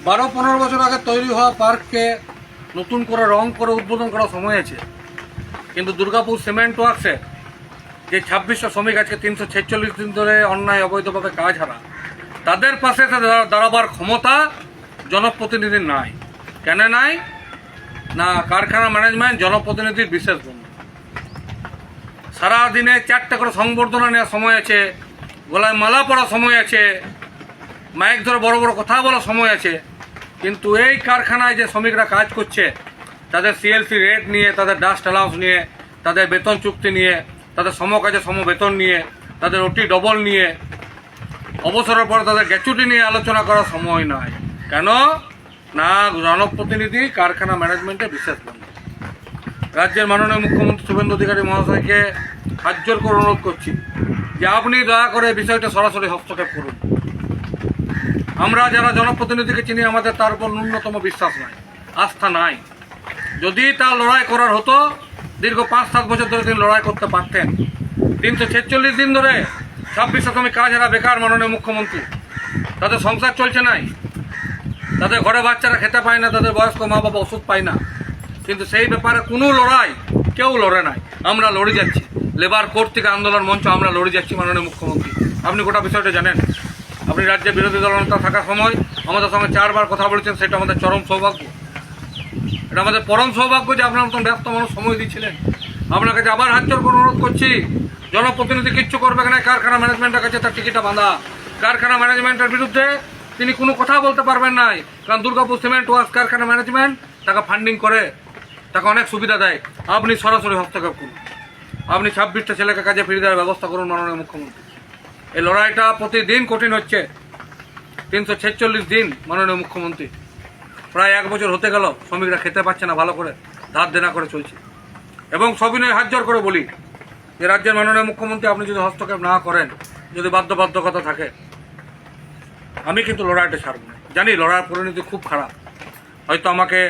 12-15 বছর আগে তৈরি হওয়া পার্ককে নতুন করে রং করে উদ্বোধন করার সময় আছে, কিন্তু দুর্গাপুর সিমেন্ট ওয়ার্কসে যে 2600 শ্রমিক আজকে 346 দিন ধরে অন্যায় অবৈধভাবে কাজ হারা, তাদের পাশে দাঁড়াবার ক্ষমতা জনপ্রতিনিধির নাই। কেন নাই? না, কারখানা ম্যানেজমেন্ট জনপ্রতিনিধির বিশেষ বন্ধু। সারাদিনে 4টে করে সংবর্ধনা নেওয়ার সময় আছে, গলায় মালা পড়ার সময় আছে, মাইক ধরে বড় বড় কথা বলার সময় আছে, কিন্তু এই কারখানায় যে শ্রমিকরা কাজ করছে তাদের সিএলসি রেট নিয়ে, তাদের ডাস্ট অ্যালাউন্স নিয়ে, তাদের বেতন চুক্তি নিয়ে, তাদের সমকাজে সমবেতন নিয়ে, তাদের ওটি ডবল নিয়ে, অবসরের পরে তাদের গ্যাচুটি নিয়ে আলোচনা করার সময় নাই। কেন না? জনপ্রতিনিধি কারখানা ম্যানেজমেন্টের বিশেষ বন্ধু। রাজ্যের মাননীয় মুখ্যমন্ত্রী শুভেন্দু অধিকারী মহাশয়কে হাত জোর করে অনুরোধ করছি যে আপনি দয়া করে বিষয়টা সরাসরি হস্তক্ষেপ করুন। আমরা যারা জনপ্রতিনিধিকে চিনি, আমাদের তার উপর ন্যূনতম বিশ্বাস নাই, আস্থা নাই। যদি তার লড়াই করার হতো, দীর্ঘ 5-7 বছর ধরে তিনি লড়াই করতে পারতেন। 346 দিন ধরে 2600 শ্রমিক কাজ হারা বেকার মাননীয় মুখ্যমন্ত্রী, তাদের সংসার চলছে নাই, তাদের ঘরে বাচ্চারা খেতে পায় না, তাদের বয়স্ক মা বাবা ওষুধ পায় না, কিন্তু সেই ব্যাপারে কোনো লড়াই কেউ লড়ে নাই। আমরা লড়ে যাচ্ছি, লেবার কোর্ট থেকে আন্দোলন মঞ্চ আমরা লড়ে যাচ্ছি মাননীয় মুখ্যমন্ত্রী। আপনি গোটা বিষয়টা জানেন। আপনি রাজ্যে বিরোধী দলনেতা থাকার সময় আমাদের সঙ্গে 4বার কথা বলেছেন, সেটা আমাদের চরম সৌভাগ্য। এটা আমাদের পরম সৌভাগ্য যে আপনার মতন ব্যস্ত মানুষ সময় দিচ্ছিলেন। আপনার কাছে আবার হাত জোর করে অনুরোধ করছি, জনপ্রতিনিধি কিচ্ছু করবে না, কারখানা ম্যানেজমেন্টের কাছে তার টিকিটটা বাঁধা। কারখানা ম্যানেজমেন্টের বিরুদ্ধে তিনি কোনো কথা বলতে পারবেন নাই, কারণ দুর্গাপুর সিমেন্ট ওয়ার্কস কারখানা ম্যানেজমেন্ট তাকে ফান্ডিং করে, তাকে অনেক সুবিধা দেয়। আপনি সরাসরি হস্তক্ষেপ করুন, আপনি 26টা ছেলেকে কাজে ফিরিয়ে দেওয়ার ব্যবস্থা করুন মাননীয় মুখ্যমন্ত্রী। এই লড়াইটা প্রতিদিন কঠিন হচ্ছে। 346 দিন মাননীয় মুখ্যমন্ত্রী, প্রায় 1 বছর হতে গেল, শ্রমিকরা খেতে পাচ্ছে না ভালো করে, ধার দেনা করে চলছে। এবং সবিনয় হাত জোর করে বলি যে রাজ্যের মাননীয় মুখ্যমন্ত্রী, আপনি যদি হস্তক্ষেপ না করেন, যদি বাধ্যবাধকতা থাকে, আমি কিন্তু লড়াইটা ছাড়ব না। জানি লড়াইয়ের পরিণতি খুব খারাপ, হয়তো আমাকে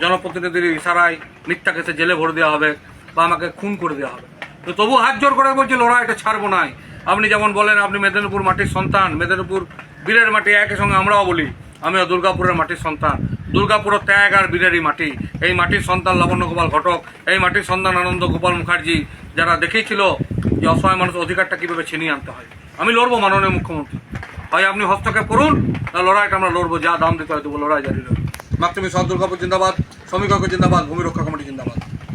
জনপ্রতিনিধির ইশারায় মিথ্যা কেসে জেলে ভরে দেওয়া হবে বা আমাকে খুন করে দেওয়া হবে, তো তবু হাত জোর করে বলছি লড়াইটা ছাড়বো নাই। আপনি যেমন বলেন আপনি মেদিনীপুর মাটির সন্তান, মেদিনীপুর বীরের মাটি, একই সঙ্গে আমরাও বলি আমিও দুর্গাপুরের মাটির সন্তান। দুর্গাপুরের ত্যাগ আর বীরেরই মাটি। এই মাটির সন্তান লাবণ্য গোপাল ঘটক, এই মাটির সন্তান আনন্দ গোপাল মুখার্জি, যারা দেখেছিল যে অসহায় মানুষের অধিকারটা কীভাবে ছিনিয়ে আনতে হয়। আমি লড়বো মাননীয় মুখ্যমন্ত্রী, হয় আপনি হস্তক্ষেপ করুন, না লড়াইটা আমরা লড়বো, যা দাম দিতে হয় দেবো, লড়াই জারি রইল। মাতৃভূমি সব দুর্গাপুর জিন্দাবাদ, শ্রমিক ঐক্য জিন্দাবাদ, ভূমি রক্ষা কমিটি জিন্দাবাদ।